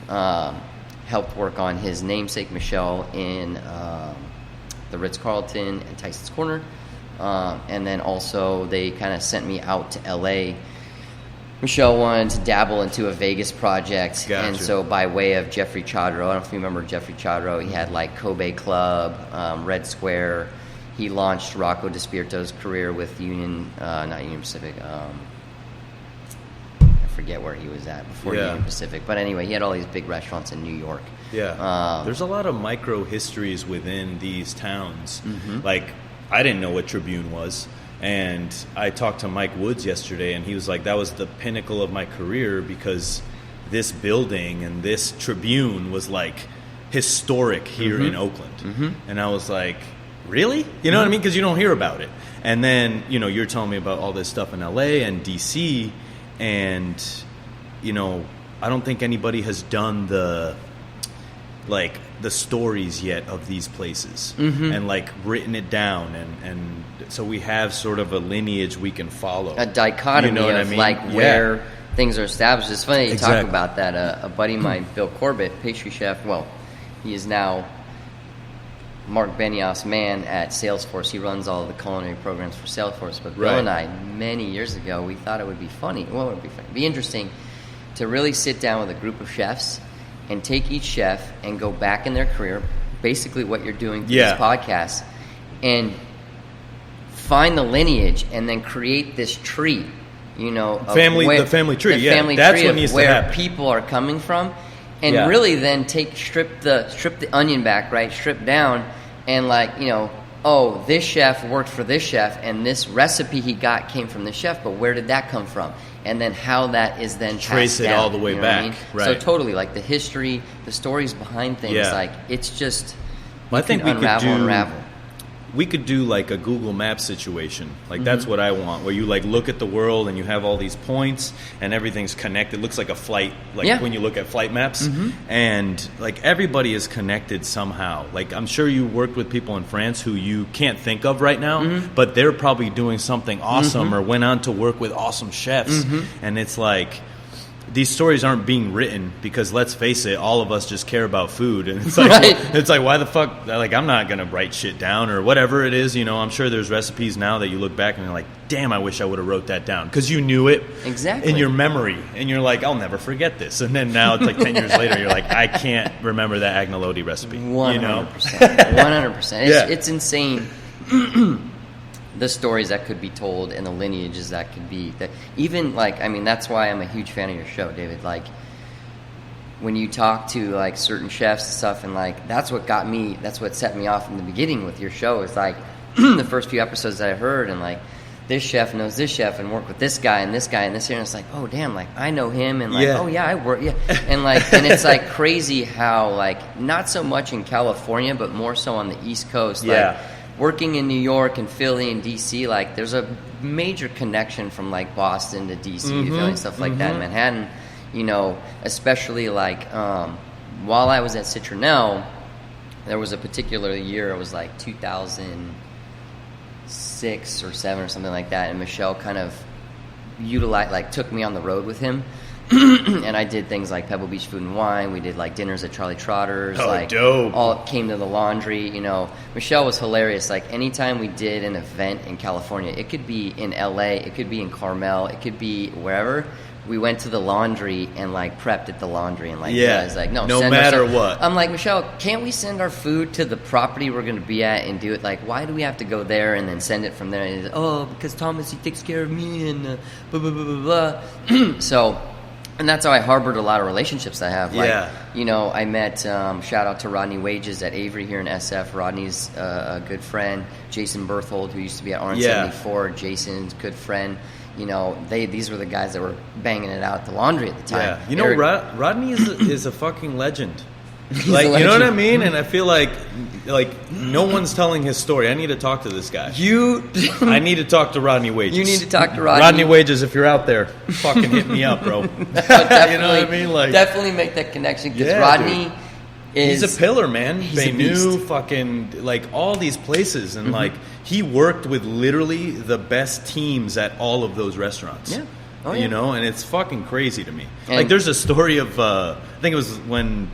helped work on his namesake, Michel, in the Ritz-Carlton and Tyson's Corner. And then also they kind of sent me out to L.A. Michel wanted to dabble into a Vegas project. Gotcha. And so by way of Jeffrey Chodrow, I don't know if you remember Jeffrey Chodrow, he had like Kobe Club, Red Square. He launched Rocco DiSpirito's career with not Union Pacific. I forget where he was at before Union Pacific. But anyway, he had all these big restaurants in New York. Yeah. There's a lot of micro histories within these towns. Mm-hmm. Like, I didn't know what Tribune was. And I talked to Mike Woods yesterday, and he was like, that was the pinnacle of my career because this building and this Tribune was like historic here in Oakland. Mm-hmm. And I was like, really? You know what I mean? Because you don't hear about it. And then, you're telling me about all this stuff in LA and DC, and, I don't think anybody has done the stories yet of these places and like written it down, and so we have sort of a lineage we can follow, a dichotomy of where things are established. It's funny you talk about that. A buddy of mine, Bill Corbett, pastry chef, well, he is now Mark Benioff's man at Salesforce. He runs all of the culinary programs for Salesforce. But Bill and I, many years ago, we thought it would be funny. Well, it would be funny. It'd be interesting to really sit down with a group of chefs and take each chef and go back in their career, basically what you're doing through this podcast, and find the lineage and then create this tree, the family tree. That's what needs to happen. Where people are coming from, and really then strip the onion back, right? Strip down, and this chef worked for this chef, and this recipe he got came from this chef, but where did that come from? And then how that is then trace it down, all the way back. I mean? Right. So totally, like the history, the stories behind things, like it's just I think we unravel. We could do like a Google Maps situation. Like that's what I want, where you like look at the world and you have all these points and everything's connected. It looks like a flight, when you look at flight maps. And like everybody is connected somehow. Like I'm sure you worked with people in France who you can't think of right now, but they're probably doing something awesome or went on to work with awesome chefs. And it's like, these stories aren't being written because, let's face it, all of us just care about food, and it's like, it's like, why the fuck? Like, I'm not gonna write shit down or whatever it is. I'm sure there's recipes now that you look back and you're like, damn, I wish I would have wrote that down because you knew it in your memory, and you're like, I'll never forget this. And then now it's like 10 years later, you're like, I can't remember that agnolotti recipe. 100%, 100%. It's insane. The stories that could be told and the lineages that could be that's why I'm a huge fan of your show, David. Like when you talk to like certain chefs and stuff, and like that's what set me off in the beginning with your show. Is like the first few episodes that I heard, and like this chef knows this chef and worked with this guy and this guy and this here, and it's like, oh damn, like I know him, and like I work and it's like crazy how like not so much in California but more so on the East Coast, working in New York and Philly and DC, like there's a major connection from like Boston to DC, Philly and stuff like that in Manhattan, especially like while I was at Citronelle, there was a particular year, it was like 2006 or 7 or something like that, and Michel kind of took me on the road with him. And I did things like Pebble Beach Food and Wine. We did like dinners at Charlie Trotter's. Dope. All came to the laundry. Michel was hilarious. Like anytime we did an event in California, it could be in LA, it could be in Carmel, it could be wherever. We went to the laundry and like prepped at the laundry and guys like no matter what. I'm like, Michel, can't we send our food to the property we're going to be at and do it? Like, why do we have to go there and then send it from there? And because Thomas, he takes care of me and blah blah blah blah blah. So. And that's how I harbored a lot of relationships I have. I met, shout out to Rodney Wages at Avery here in SF. Rodney's a good friend. Jason Berthold, who used to be at RN74. Jason's good friend. These were the guys that were banging it out at the laundry at the time. Yeah. Rodney is a fucking legend. Like, you know what I mean? And I feel like no one's telling his story. I need to talk to this guy. I need to talk to Rodney Wages. You need to talk to Rodney. Rodney Wages, if you're out there, fucking hit me up, bro. You know what I mean? Like, definitely make that connection, because Rodney he's a pillar, man. Baynou, fucking like all these places, and like he worked with literally the best teams at all of those restaurants. Yeah. you know, and it's fucking crazy to me. And like, there's a story of, I think it was when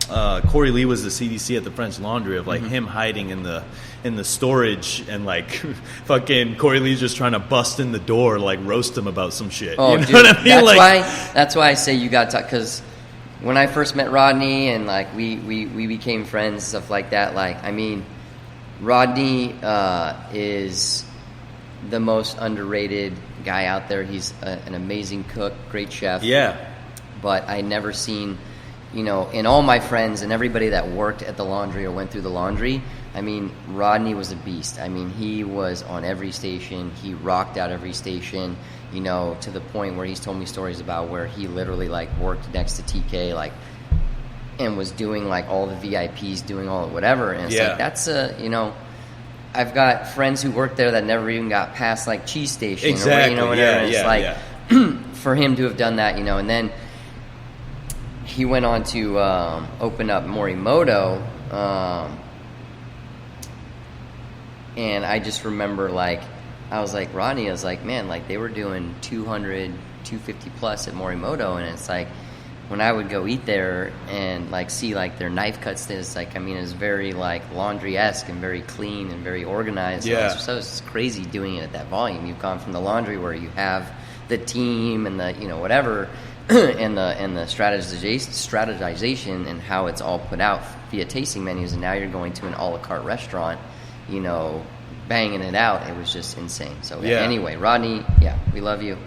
Corey Lee was the CDC at the French Laundry, of like him hiding in the storage, and like fucking Corey Lee's just trying to bust in the door, like roast him about some shit. Oh, you know dude, what I mean? That's why I say you got to, because when I first met Rodney and like we became friends, stuff like that. Like, I mean, Rodney is the most underrated guy out there. He's an amazing cook, great chef. Yeah. But I never seen, you know, in all my friends and everybody that worked at the laundry or went through the laundry, I mean, Rodney was a beast. I mean, he was on every station. He rocked out every station, you know, to the point where he's told me stories about where he literally, like, worked next to TK, like, and was doing, like, all the VIPs, doing all the whatever. And it's like, that's you know, I've got friends who worked there that never even got past, like, Cheese Station. Exactly. Or, you know, whatever. And it's like, for him to have done that, you know, and then he went on to open up Morimoto, and I just remember, like, I was like, Rodney, I was like, man, like, they were doing 200, 250 plus at Morimoto, and it's like, when I would go eat there and, like, see, like, their knife cuts, it's like, I mean, it's very, like, laundry-esque and very clean and very organized. Yeah. So it's crazy doing it at that volume. You've gone from the laundry where you have the team and the, you know, whatever, and the strategization and how it's all put out via tasting menus, and now you're going to an a la carte restaurant, you know, banging it out. It was just insane. So anyway, Rodney, we love you.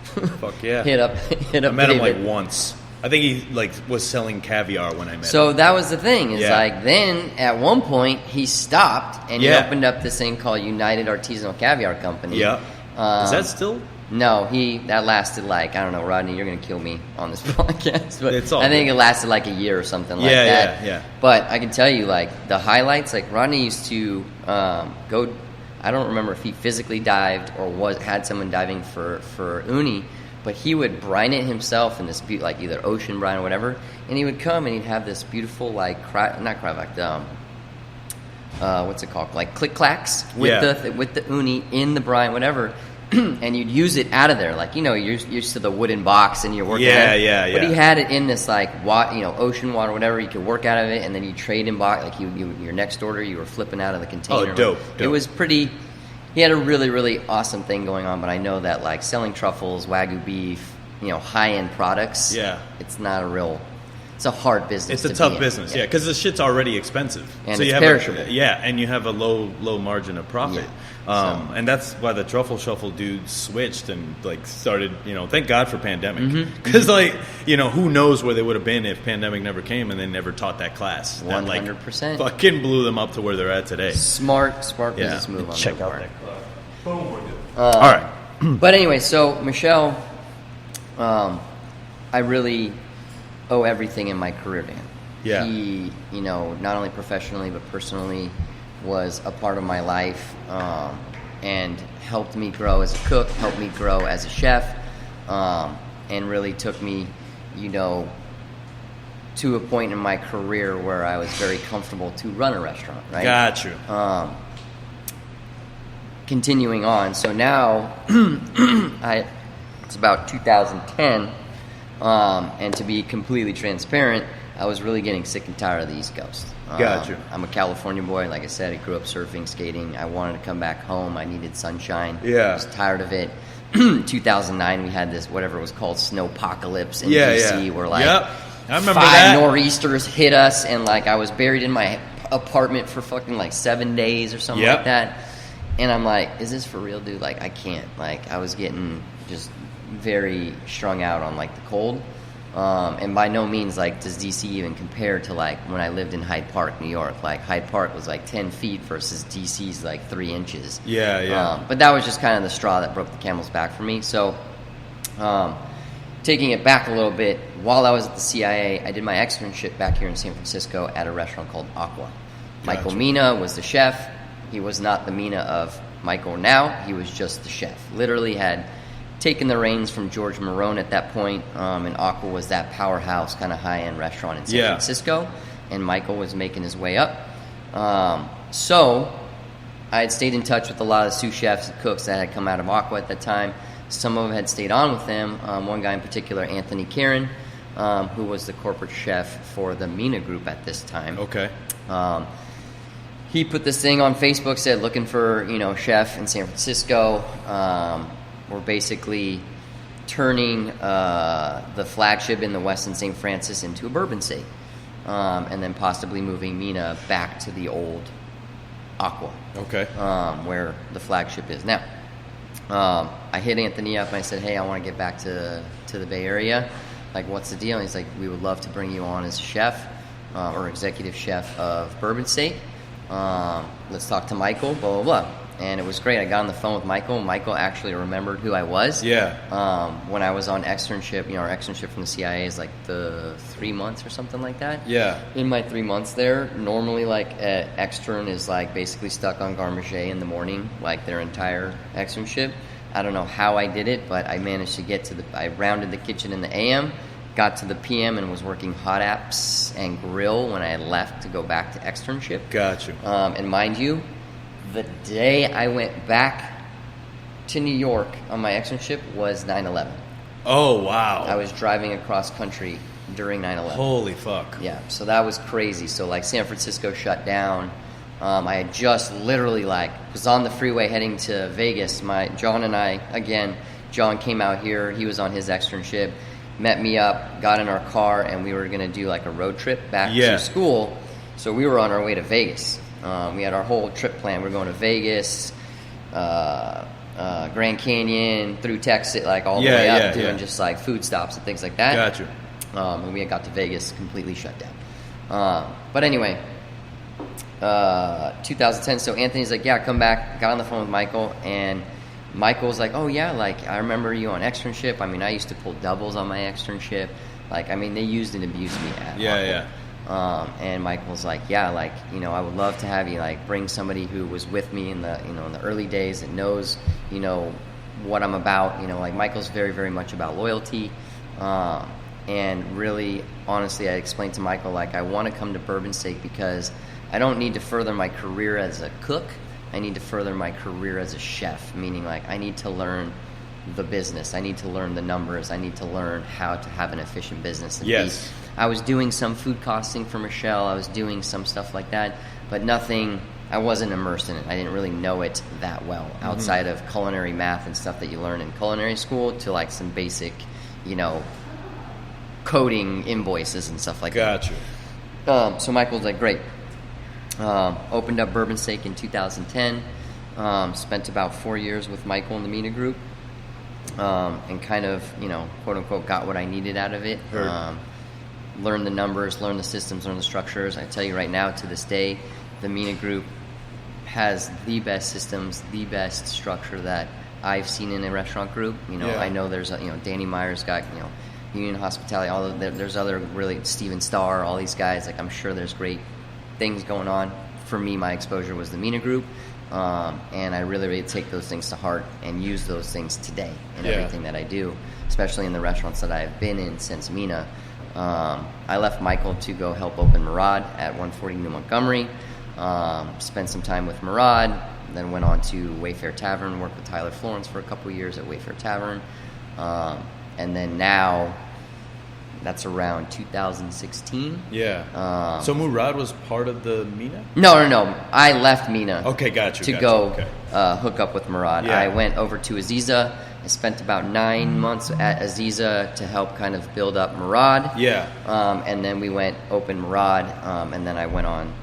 Fuck yeah. hit up I met David. him like once. I think he like was selling caviar when I met him. So that was the thing, is like, then at one point he stopped and he opened up this thing called United Artisanal Caviar Company. Yeah. Is that still? No, that lasted like, I don't know, Rodney, you're going to kill me on this podcast, but it's all I think good. it lasted like a year or something like that. Yeah. But I can tell you, like, the highlights, like, Rodney used to go, I don't remember if he physically dived or had someone diving for uni, but he would brine it himself in this, like, either ocean brine or whatever, and he would come and he'd have this beautiful, like, what's it called? Like, click-clacks with the uni in the brine, whatever. And you'd use it out of there, like, you know, you're used to the wooden box and you're working Yeah. But he had it in this, like, ocean water, whatever. You could work out of it, and then you trade in box. Like, your next order, you were flipping out of the container. Oh, dope. It was pretty. He had a really, really awesome thing going on. But I know that, like, selling truffles, Wagyu beef, you know, high-end products. Yeah. It's not a real. It's a hard business. It's a tough business, because the shit's already expensive, and so it's you have perishable. and you have a low margin of profit. Yeah. And that's why the truffle shuffle dudes switched and, like, started, you know, thank God for pandemic, because like, you know, who knows where they would have been if pandemic never came and they never taught that class. 100%. Fucking blew them up to where they're at today. Smart business move on Check their out part. that class. Boom, we're good. All right. But anyway, so Michel, I really owe everything in my career to him. Yeah. He, you know, not only professionally but personally, was a part of my life, and helped me grow as a cook, helped me grow as a chef, and really took me, you know, to a point in my career where I was very comfortable to run a restaurant, right? Got you. Continuing on, so now it's about 2010, and to be completely transparent, I was really getting sick and tired of the East Coast. Got you. I'm a California boy. Like I said, I grew up surfing, skating. I wanted to come back home. I needed sunshine. Yeah. I was tired of it. 2009, we had this, whatever it was called, snowpocalypse in DC, where, like, I remember 5 nor'easters hit us, and, like, I was buried in my apartment for fucking, like, 7 days or something like that. And I'm like, is this for real, dude? Like, I can't. Like, I was getting just very strung out on, like, the cold. And by no means, like, does DC even compare to, like, when I lived in Hyde Park, New York. Like, Hyde Park was, like, 10 feet versus DC's, like, 3 inches. But that was just kind of the straw that broke the camel's back for me. So, taking it back a little bit, while I was at the CIA, I did my externship back here in San Francisco at a restaurant called Aqua. Gotcha. Michael Mina was the chef. He was not the Mina of Michael now. He was just the chef. Literally had taken the reins from George Marone at that point, and Aqua was that powerhouse kind of high-end restaurant in San Francisco, and Michael was making his way up. So I had stayed in touch with a lot of the sous chefs and cooks that had come out of Aqua at that time, Some of them had stayed on with them. One guy in particular, Anthony Karen, who was the corporate chef for the Mina Group at this time. Okay. He put this thing on Facebook, said looking for, chef in San Francisco. We're basically turning the flagship in the Westin St. Francis into a bourbon steak, and then possibly moving Mina back to the old Aqua. Okay. Where the flagship is now. I hit Anthony up and I said, hey, I want to get back to the Bay Area. Like, what's the deal? And he's like, we would love to bring you on as chef or executive chef of Bourbon Steak. Let's talk to Michael, blah, blah, blah. And it was great. I got on the phone with Michael. Michael actually remembered who I was. Yeah. When I was on externship, our externship from the CIA is like the 3 months or something like that. Yeah. In my 3 months there, normally like extern is like basically stuck on garde manger in the morning, like their entire externship. I don't know how I did it, but I managed to get I rounded the kitchen in the AM, got to the PM, and was working hot apps and grill when I left to go back to externship. Gotcha. And mind you, the day I went back to New York on my externship was 9/11. Oh, wow. I was driving across country during 9/11. Holy fuck. Yeah, so that was crazy. So, like, San Francisco shut down. I had just literally, was on the freeway heading to Vegas. John and I, again, John came out here. He was on his externship, met me up, got in our car, and we were going to do, a road trip back to school. So we were on our way to Vegas. We had our whole trip planned. We were going to Vegas, Grand Canyon, through Texas, all the way up, doing just food stops and things like that. Gotcha. And we had got to Vegas, completely shut down. But anyway, 2010. So Anthony's like, yeah, come back. Got on the phone with Michael, and Michael's like, oh yeah, I remember you on externship. I used to pull doubles on my externship. They used and abused me at Aqua. And Michael's like, yeah, I would love to have you bring somebody who was with me in the in the early days and knows what I'm about. Michael's very, very much about loyalty. And really, honestly, I explained to Michael I want to come to Bourbon Steak because I don't need to further my career as a cook. I need to further my career as a chef. Meaning I need to learn the business. I need to learn the numbers. I need to learn how to have an efficient business. And I was doing some food costing for Michel. I was doing some stuff like that, but nothing, I wasn't immersed in it. I didn't really know it that well outside of culinary math and stuff that you learn in culinary school to some basic, coding invoices and stuff like that. Gotcha. So Michael's like, great. Opened up Bourbon Steak in 2010. Spent about 4 years with Michael in the Mina Group. And kind of, quote unquote, got what I needed out of it. Learn the numbers, learn the systems, learn the structures. I tell you right now, to this day, the Mina Group has the best systems, the best structure that I've seen in a restaurant group. I know there's Danny Meyer's got Union Hospitality. There's other really Steven Starr, all these guys. I'm sure there's great things going on. For me, my exposure was the Mina Group, and I really, really take those things to heart and use those things today in everything that I do, especially in the restaurants that I've been in since Mina. I left Michael to go help open Murad at 140 New Montgomery. Spent some time with Murad, then went on to Wayfair Tavern, worked with Tyler Florence for a couple years at Wayfair Tavern. And then now, that's around 2016. Yeah. So Murad was part of the Mina? No. I left Mina. Okay, got you. To go hook up with Murad. Yeah. I went over to Aziza. I spent about 9 months at Aziza to help kind of build up Murad. Yeah. And then we went open Murad, and then I went on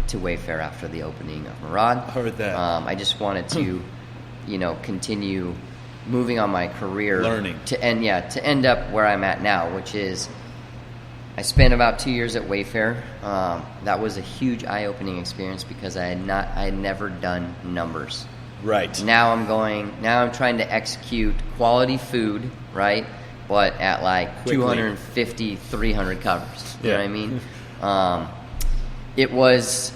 to Wayfair after the opening of Murad. I heard that. I just wanted to, continue moving on my career, learning to end up where I'm at now, which is I spent about 2 years at Wayfair. That was a huge eye-opening experience because I had never done numbers. Right. Now I'm trying to execute quality food, right? But at quickly. 250, 300 covers. You know what I mean? It was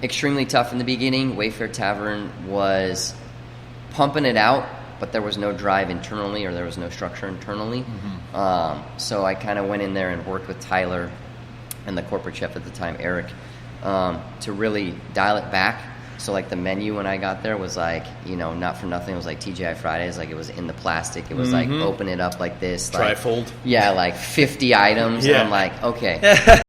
extremely tough in the beginning. Wayfair Tavern was pumping it out, but there was no drive internally, or there was no structure internally. So I kind of went in there and worked with Tyler and the corporate chef at the time, Eric, to really dial it back. So like the menu when I got there was like, you know, not for nothing, it was like TGI Fridays, like it was in the plastic. It was like open it up like this. Trifold. Like, yeah, like 50 items. Yeah. And I'm like, okay.